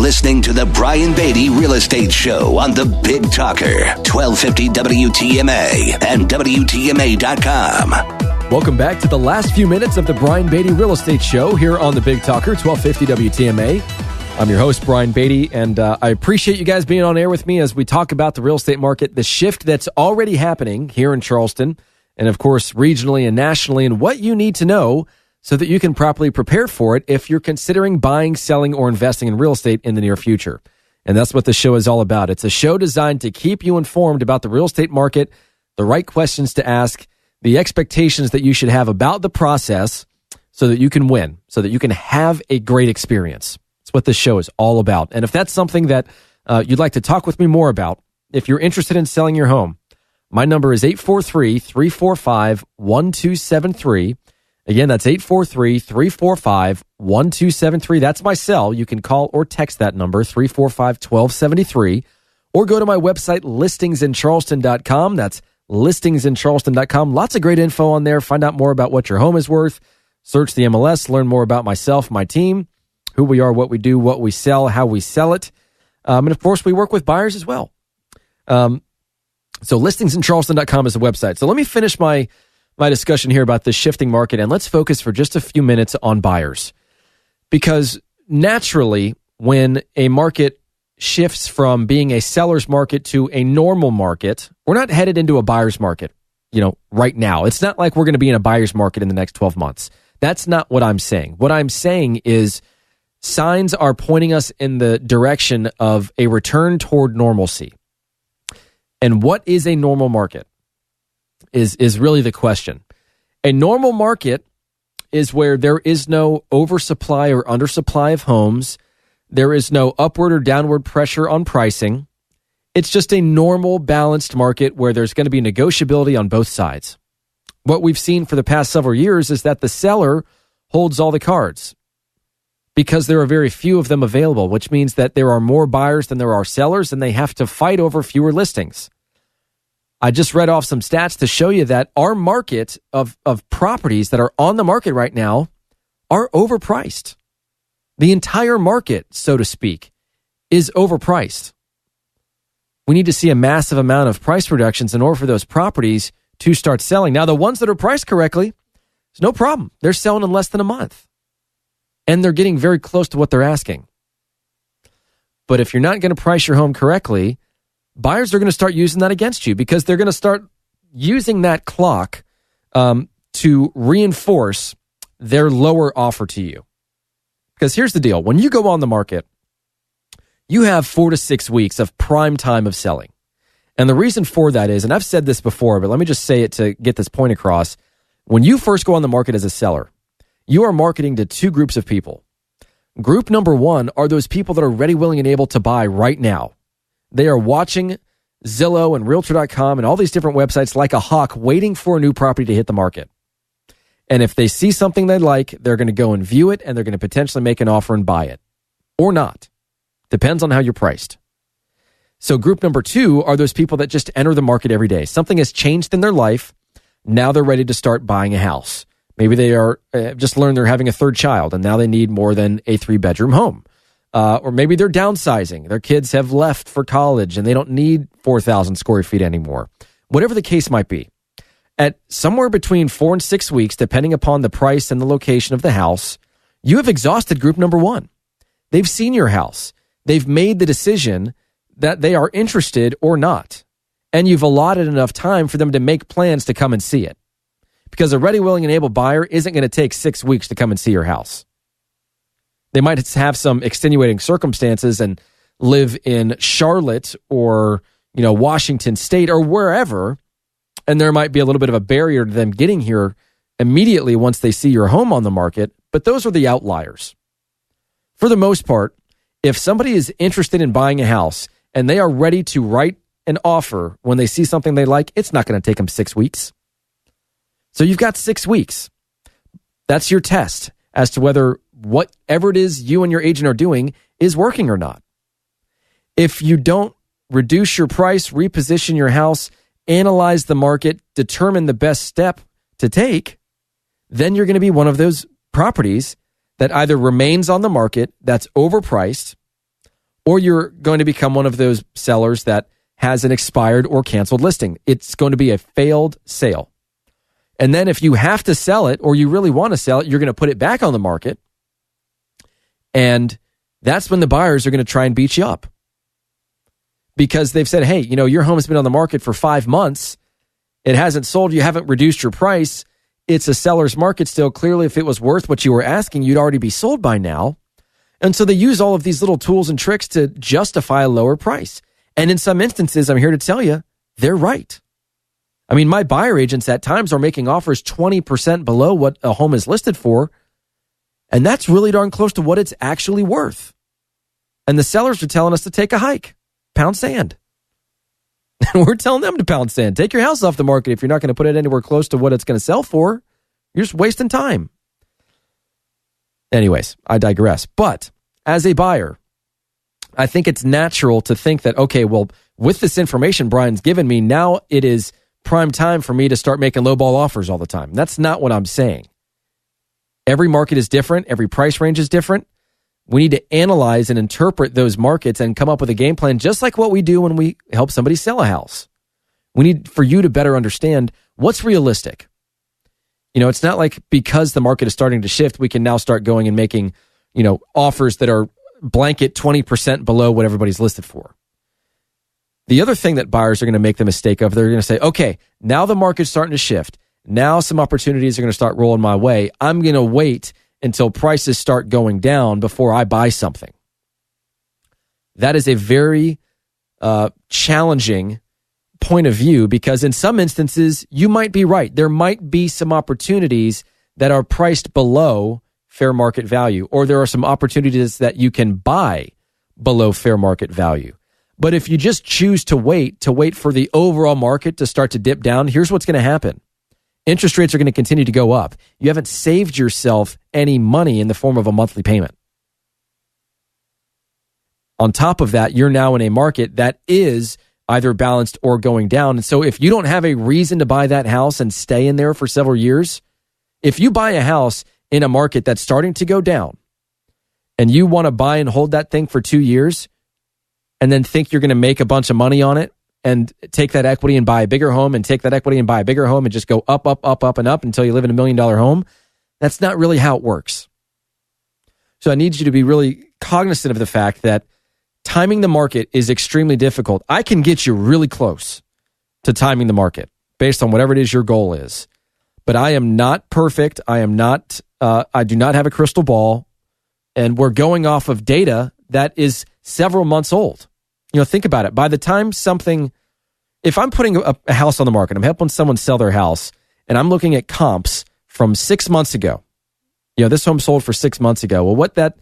listening to the Brian Beatty Real Estate Show on the Big Talker, 1250 WTMA and WTMA.com. Welcome back to the last few minutes of the Brian Beatty Real Estate Show here on the Big Talker, 1250 WTMA. I'm your host, Brian Beatty, and I appreciate you guys being on air with me as we talk about the real estate market, the shift that's already happening here in Charleston, and of course, regionally and nationally, and what you need to know so that you can properly prepare for it if you're considering buying, selling, or investing in real estate in the near future. And that's what the show is all about. It's a show designed to keep you informed about the real estate market, the right questions to ask, the expectations that you should have about the process so that you can win, so that you can have a great experience. That's what this show is all about. And if that's something that you'd like to talk with me more about, if you're interested in selling your home, my number is 843-345-1273. Again, that's 843-345-1273. That's my cell. You can call or text that number, 345-1273, or go to my website, listingsincharleston.com. That's listingsincharleston.com. Lots of great info on there. Find out more about what your home is worth. Search the MLS, learn more about myself, my team, who we are, what we do, what we sell, how we sell it. And of course, we work with buyers as well. So listingsincharleston.com is the website. So let me finish my discussion here about this shifting market, and let's focus for just a few minutes on buyers. Because naturally, when a market shifts from being a seller's market to a normal market, we're not headed into a buyer's market, right now. It's not like we're going to be in a buyer's market in the next 12 months. That's not what I'm saying. What I'm saying is signs are pointing us in the direction of a return toward normalcy. And what is a normal market? Is really the question. A normal market is where there is no oversupply or undersupply of homes. There is no upward or downward pressure on pricing. It's just a normal, balanced market where there's going to be negotiability on both sides. What we've seen for the past several years is that the seller holds all the cards because there are very few of them available, which means that there are more buyers than there are sellers, and they have to fight over fewer listings. I just read off some stats to show you that our market of properties that are on the market right now are overpriced. The entire market, so to speak, is overpriced. We need to see a massive amount of price reductions in order for those properties to start selling. Now, the ones that are priced correctly, there's no problem. They're selling in less than a month, and they're getting very close to what they're asking. But if you're not going to price your home correctly, buyers are going to start using that against you because they're going to start using that clock to reinforce their lower offer to you. Because here's the deal. When you go on the market, you have 4 to 6 weeks of prime time of selling. And the reason for that is, and I've said this before, but let me just say it to get this point across. When you first go on the market as a seller, you are marketing to two groups of people. Group number one are those people that are ready, willing, and able to buy right now. They are watching Zillow and Realtor.com and all these different websites like a hawk waiting for a new property to hit the market. And if they see something they like, they're going to go and view it, and they're going to potentially make an offer and buy it. Or not. Depends on how you're priced. So group number two are those people that just enter the market every day. Something has changed in their life. Now they're ready to start buying a house. Maybe they are just learned they're having a third child, and now they need more than a 3-bedroom home. Or maybe they're downsizing. Their kids have left for college and they don't need 4,000 square feet anymore. Whatever the case might be. At somewhere between 4 and 6 weeks, depending upon the price and the location of the house, you have exhausted group number one. They've seen your house. They've made the decision that they are interested or not. And you've allotted enough time for them to make plans to come and see it. Because a ready, willing, and able buyer isn't going to take 6 weeks to come and see your house. They might have some extenuating circumstances and live in Charlotte or, Washington State or wherever, and there might be a little bit of a barrier to them getting here immediately once they see your home on the market, but those are the outliers. For the most part, if somebody is interested in buying a house and they are ready to write an offer when they see something they like, it's not going to take them 6 weeks. So you've got 6 weeks. That's your test as to whether whatever it is you and your agent are doing is working or not. If you don't reduce your price, reposition your house, analyze the market, determine the best step to take, then you're going to be one of those properties that either remains on the market that's overpriced, or you're going to become one of those sellers that has an expired or canceled listing. It's going to be a failed sale. And then if you have to sell it or you really want to sell it, you're going to put it back on the market. And that's when the buyers are going to try and beat you up. Because they've said, hey, your home has been on the market for 5 months. It hasn't sold. You haven't reduced your price. It's a seller's market still. Clearly, if it was worth what you were asking, you'd already be sold by now. And so they use all of these little tools and tricks to justify a lower price. And in some instances, I'm here to tell you, they're right. I mean, my buyer agents at times are making offers 20% below what a home is listed for. And that's really darn close to what it's actually worth. And the sellers are telling us to take a hike, pound sand. And we're telling them to pound sand. Take your house off the market if you're not going to put it anywhere close to what it's going to sell for. You're just wasting time. Anyways, I digress. But as a buyer, I think it's natural to think that, okay, well, with this information Brian's given me, now it is prime time for me to start making lowball offers all the time. That's not what I'm saying. Every market is different. Every price range is different. We need to analyze and interpret those markets and come up with a game plan, just like what we do when we help somebody sell a house. We need for you to better understand what's realistic. It's not like because the market is starting to shift, we can now start going and making, offers that are blanket 20% below what everybody's listed for. The other thing that buyers are going to make the mistake of, they're going to say, okay, now the market's starting to shift. Now some opportunities are going to start rolling my way. I'm going to wait until prices start going down before I buy something. That is a very challenging point of view, because in some instances, you might be right. There might be some opportunities that are priced below fair market value, or there are some opportunities that you can buy below fair market value. But if you just choose to wait for the overall market to start to dip down, here's what's going to happen. Interest rates are going to continue to go up. You haven't saved yourself any money in the form of a monthly payment. On top of that, you're now in a market that is either balanced or going down. And so if you don't have a reason to buy that house and stay in there for several years, if you buy a house in a market that's starting to go down and you want to buy and hold that thing for 2 years and then think you're going to make a bunch of money on it and take that equity and buy a bigger home and take that equity and buy a bigger home and just go up, up, up, up, and up until you live in $1 million home, that's not really how it works. So I need you to be really cognizant of the fact that timing the market is extremely difficult. I can get you really close to timing the market based on whatever it is your goal is. But I am not perfect. I do not have a crystal ball. And we're going off of data that is several months old. Think about it. By the time if I'm putting a house on the market, I'm helping someone sell their house, and I'm looking at comps from 6 months ago. This home sold for 6 months ago. Well, what that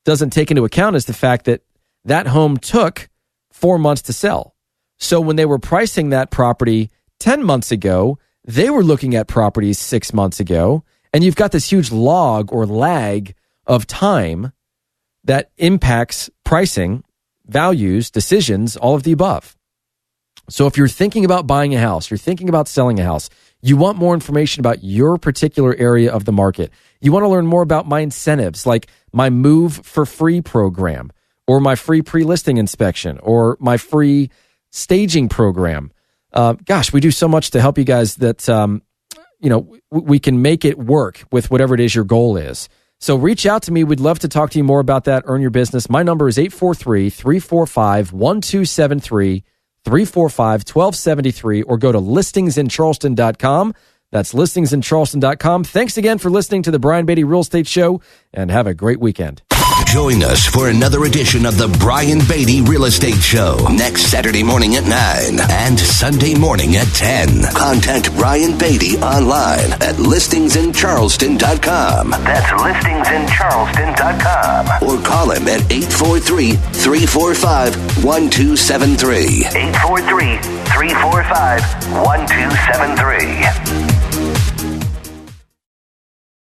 doesn't take into account is the fact that that home took 4 months to sell. So when they were pricing that property 10 months ago, they were looking at properties 6 months ago, and you've got this huge log or lag of time that impacts pricing, values, decisions, all of the above. So if you're thinking about buying a house, you're thinking about selling a house, you want more information about your particular area of the market, you want to learn more about my incentives, like my Move for Free program, or my free pre-listing inspection, or my free staging program. We do so much to help you guys that, we can make it work with whatever it is your goal is. So reach out to me. We'd love to talk to you more about that. Earn your business. My number is 843-345-1273, 345-1273, or go to listingsincharleston.com. That's listingsincharleston.com. Thanks again for listening to the Brian Beatty Real Estate Show, and have a great weekend. Join us for another edition of the Brian Beatty Real Estate Show next Saturday morning at 9 and Sunday morning at 10. Contact Brian Beatty online at listingsincharleston.com. That's listingsincharleston.com. Or call him at 843-345-1273. 843-345-1273.